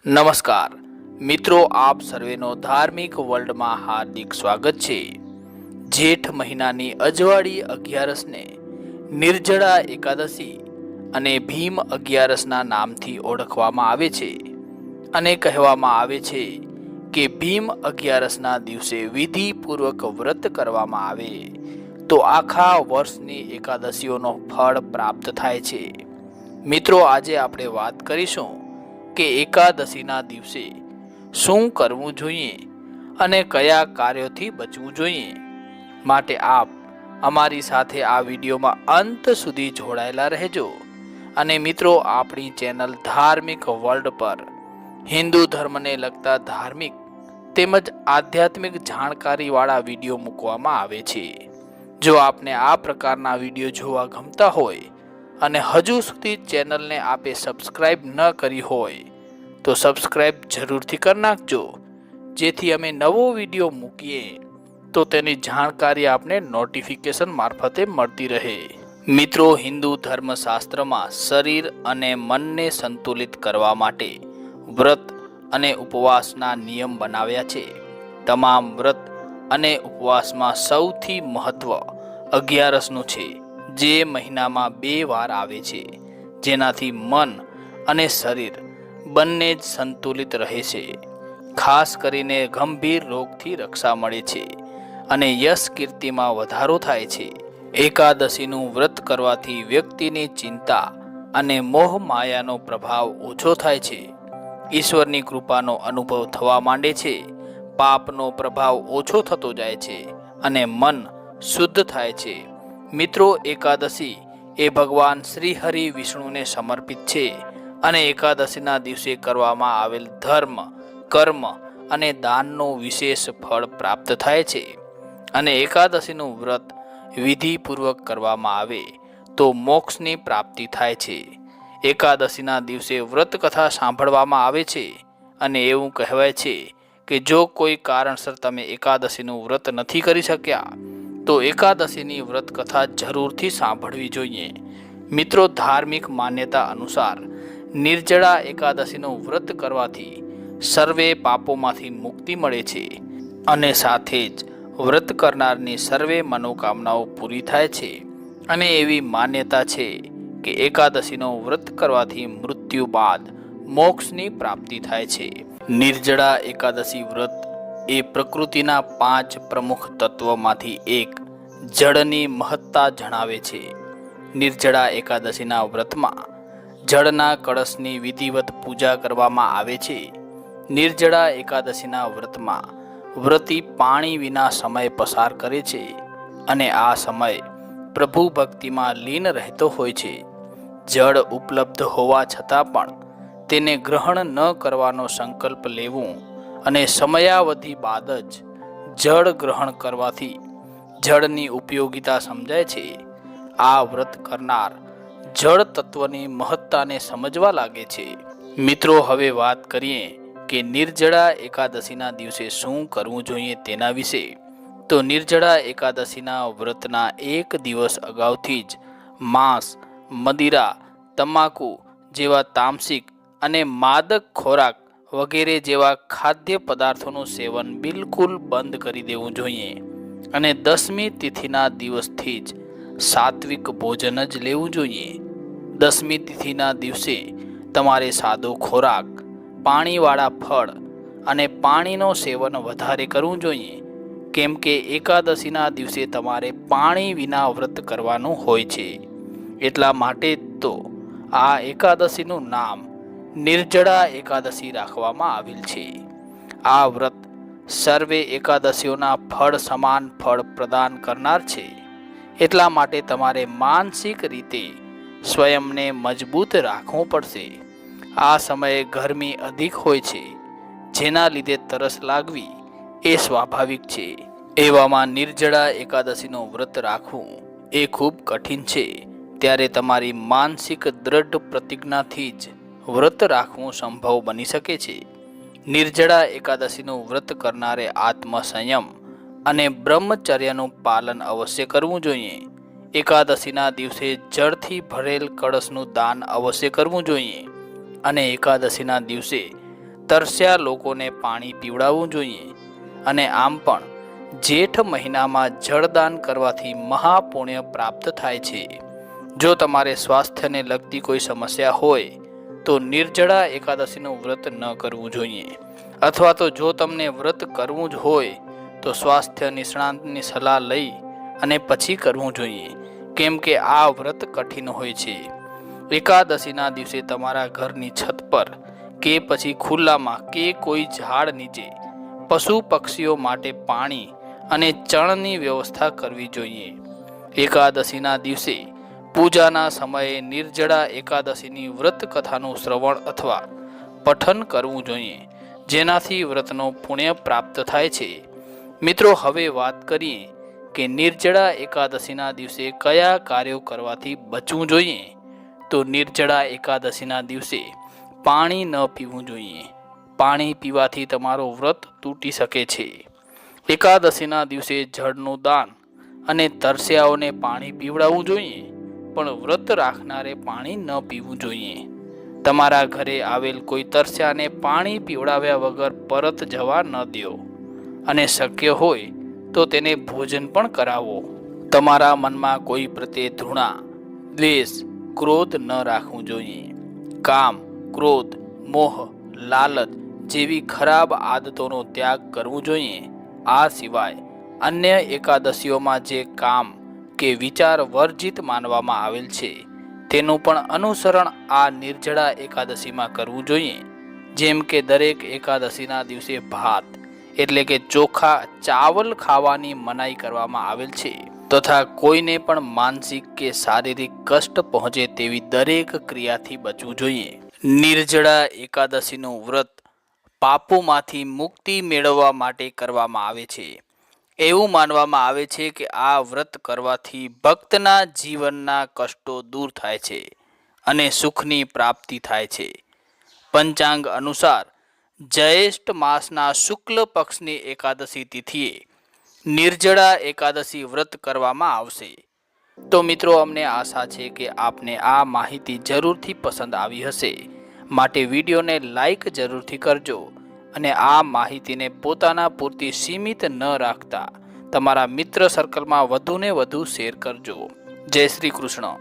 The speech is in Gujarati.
નમસ્કાર મિત્રો, આપ સર્વેનો ધાર્મિક વર્લ્ડમાં હાર્દિક સ્વાગત છે। જેઠ મહિનાની અજવાળી અગિયારસને નિર્જળા એકાદશી અને ભીમ અગિયારસના નામથી ઓળખવામાં આવે છે અને કહેવામાં આવે છે કે ભીમ અગિયારસના દિવસે વિધિપૂર્વક વ્રત કરવામાં આવે તો આખા વર્ષની એકાદશીઓનો ફળ પ્રાપ્ત થાય છે। મિત્રો, આજે આપણે વાત કરીશું કે એકાદશીના દિવસે શું કરવું જોઈએ અને કયા કાર્યોથી બચવું જોઈએ। માટે આપ અમારી સાથે આ વિડીયોમાં અંત સુધી જોડાયેલા રહેજો અને મિત્રો, આપણી ચેનલ ધાર્મિક વર્લ્ડ પર હિન્દુ ધર્મને લગતા ધાર્મિક તેમજ આધ્યાત્મિક જાણકારીવાળા વિડીયો મૂકવામાં આવે છે। જો આપને આ પ્રકારના વિડીયો જોવા ગમતા હોય અને હજુ સુધી ચેનલને આપે સબસ્ક્રાઇબ ન કરી હોય તો સબસ્ક્રાઇબ જરૂરથી કરી નાખજો, જેથી અમે નવો વિડીયો મૂકીએ તો તેની જાણકારી આપને નોટિફિકેશન મારફતે મળતી રહે। મિત્રો, હિન્દુ ધર્મશાસ્ત્રમાં શરીર અને મનને સંતુલિત કરવા માટે વ્રત અને ઉપવાસના નિયમ બનાવ્યા છે। તમામ વ્રત અને ઉપવાસમાં સૌથી મહત્વ અગિયારસનું છે, જે મહિનામાં 2 વાર આવે છે, જેનાથી મન અને શરીર બંને જ સંતુલિત રહે છે। ખાસ કરીને ગંભીર રોગથી રક્ષા મળે છે અને યશ કીર્તિમાં વધારો થાય છે। એકાદશીનું વ્રત કરવાથી વ્યક્તિની ચિંતા અને મોહ માયાનો પ્રભાવ ઓછો થાય છે, ઈશ્વરની કૃપાનો અનુભવ થવા માંડે છે, પાપનો પ્રભાવ ઓછો થતો જાય છે અને મન શુદ્ધ થાય છે। મિત્રો, એકાદશી એ ભગવાન શ્રી હરિ વિષ્ણુને સમર્પિત છે અને એકાદશીના દિવસે કરવામાં આવેલ ધર્મ, કર્મ અને દાનનો વિશેષ ફળ પ્રાપ્ત થાય છે અને એકાદશીનું વ્રત વિધિપૂર્વક કરવામાં આવે તો મોક્ષની પ્રાપ્તિ થાય છે। એકાદશીના દિવસે વ્રત કથા સાંભળવામાં આવે છે અને એવું કહેવાય છે કે જો કોઈ કારણસર તમે એકાદશીનું વ્રત નથી કરી શક્યા તો એકાદશીની વ્રત કથા જરૂરથી સાંભળવી જોઈએ। મિત્રો, ધાર્મિક માન્યતા અનુસાર નિર્જળા એકાદશીનું વ્રત કરવાથી સર્વે પાપોમાંથી મુક્તિ મળે છે અને સાથે જ વ્રત કરનારની સર્વે મનોકામનાઓ પૂરી થાય છે અને એવી માન્યતા છે કે એકાદશીનું વ્રત કરવાથી મૃત્યુ બાદ મોક્ષની પ્રાપ્તિ થાય છે। નિર્જળા એકાદશી વ્રત એ પ્રકૃતિના 5 પ્રમુખ તત્વોમાંથી એક જળની મહત્તા જણાવે છે। નિર્જળા એકાદશીના વ્રતમાં જળના કળશની વિધિવત પૂજા કરવામાં આવે છે। નિર્જળા એકાદશીના વ્રતમાં વ્રતી પાણી વિના સમય પસાર કરે છે અને આ સમય પ્રભુ ભક્તિમાં લીન રહેતો હોય છે। જળ ઉપલબ્ધ હોવા છતાં પણ તેને ગ્રહણ ન કરવાનો સંકલ્પ લેવું અને સમયાવધિ બાદ જ જળ ગ્રહણ કરવાથી જળની ઉપયોગિતા સમજાય છે। આ વ્રત કરનાર જળ તત્વની મહત્તાને સમજવા લાગે છે। મિત્રો, હવે વાત કરીએ કે નિર્જળા એકાદશીના દિવસે શું કરવું જોઈએ તેના વિશે। તો નિર્જળા એકાદશીના વ્રતના 1 દિવસ અગાઉથી જ માંસ, મદિરા, તમાકુ જેવા તામસિક અને માદક ખોરાક વગેરે જેવા ખાદ્ય પદાર્થોનું સેવન બિલકુલ બંધ કરી દેવું જોઈએ અને 10મી તિથિના દિવસથી જ સાત્વિક ભોજન જ લેવું જોઈએ। 10મી તિથિના દિવસે તમારે સાદો ખોરાક, પાણીવાળા ફળ અને પાણીનો સેવન વધારે કરવું જોઈએ, કેમ કે એકાદશીના દિવસે તમારે પાણી વિના વ્રત કરવાનું હોય છે। એટલા માટે તો આ એકાદશીનું નામ નિર્જળા એકાદશી રાખવામાં આવેલ છે। આ વ્રત સર્વે એકાદશીઓના ફળ સમાન ફળ પ્રદાન કરનાર છે। એટલા માટે તમારે માનસિક રીતે સ્વયંને મજબૂત રાખવું પડશે। આ સમયે ગરમી અધિક હોય છે, જેના લીધે તરસ લાગવી એ સ્વાભાવિક છે। એવામાં નિર્જળા એકાદશીનું વ્રત રાખવું એ ખૂબ કઠિન છે, ત્યારે તમારી માનસિક દ્રઢ પ્રતિજ્ઞાથી જ વ્રત રાખવું સંભવ બની શકે છે। નિર્જળા એકાદશીનું વ્રત કરનારે આત્મસંયમ અને બ્રહ્મચર્યનું પાલન અવશ્ય કરવું જોઈએ। એકાદશીના દિવસે જળથી ભરેલ કળશનું દાન અવશ્ય કરવું જોઈએ અને એકાદશીના દિવસે તરસ્યા લોકોને પાણી પીવડાવવું જોઈએ. અને આમ પણ જેઠ મહિનામાં જળદાન કરવાથી મહાપુણ્ય પ્રાપ્ત થાય છે. જો તમારે સ્વાસ્થ્યને લગતી કોઈ સમસ્યા હોય તો નિર્જળા એકાદશીનું વ્રત ન કરવું જોઈએ. અથવા તો જો તમને વ્રત કરવું જ હોય તો સ્વાસ્થ્ય નિષ્ણાતની સલાહ લઈ અને પછી કરવું જોઈએ, કેમ કે આ વ્રત કઠિન હોય છે. એકાદશીના દિવસે તમારા ઘરની છત પર કે પછી ખુલ્લામાં કે કોઈ ઝાડ નીચે પશુ પક્ષીઓ માટે પાણી અને ચણની વ્યવસ્થા કરવી જોઈએ. એકાદશીના દિવસે પૂજાના સમયે નિર્જળા એકાદશીની વ્રત કથાનું શ્રવણ અથવા પઠન કરવું જોઈએ, જેનાથી વ્રતનો પુણ્ય પ્રાપ્ત થાય છે. મિત્રો, હવે વાત કરીએ કે નિર્જળા એકાદશીના દિવસે કયા કાર્યો કરવાથી બચવું જોઈએ. તો નિર્જળા એકાદશીના દિવસે પાણી ન પીવું જોઈએ. પાણી પીવાથી તમારો વ્રત તૂટી શકે છે. એકાદશીના દિવસે જળનું દાન અને તરસ્યાઓને પાણી પીવડાવવું જોઈએ, પણ વ્રત રાખનારે પાણી ન પીવું જોઈએ. તમારા ઘરે આવેલ કોઈ તરસ્યાને પાણી પીવડાવ્યા વગર પરત જવા ન દો અને શક્ય હોય તો તેને ભોજન પણ કરાવો. તમારા મનમાં કોઈ પ્રત્યે ધૃણા, દ્વેષ, ક્રોધ ન રાખવું જોઈએ. કામ, ક્રોધ, મોહ, લાલચ જેવી ખરાબ આદતોનો ત્યાગ કરવો જોઈએ. આ સિવાય અન્ય એકાદશીઓમાં જે કામ કે વિચાર વર્જિત માનવામાં આવેલ છે તેનું પણ અનુસરણ આ નિર્જળા એકાદશીમાં કરવું જોઈએ. જેમ કે દરેક એકાદશીના દિવસે ભાત એટલે કે ચોખા, ચાવલ ખાવાની મનાઈ કરવામાં આવેલ છે, તથા કોઈને પણ માનસિક કે શારીરિક કષ્ટ પહોંચે તેવી દરેક ક્રિયાથી બચવું જોઈએ. નિર્જળા એકાદશીનું વ્રત પાપોમાંથી મુક્તિ મેળવવા માટે કરવામાં આવે છે. એવું માનવામાં આવે છે કે આ વ્રત કરવાથી ભક્તના જીવનના કષ્ટો દૂર થાય છે અને સુખની પ્રાપ્તિ થાય છે. પંચાંગ અનુસાર જ્યેષ્ઠ માસના શુક્લ પક્ષની એકાદશી તિથિએ નિર્જળા એકાદશી વ્રત કરવામાં આવશે. તો મિત્રો, અમને આશા છે કે આપને આ માહિતી જરૂરથી પસંદ આવી હશે. માટે વિડીયોને લાઈક જરૂરથી કરજો અને આ માહિતીને પોતાના પૂરતી સીમિત ન રાખતા તમારા મિત્ર સર્કલમાં વધુને વધુ શેર કરજો. જય શ્રી કૃષ્ણ.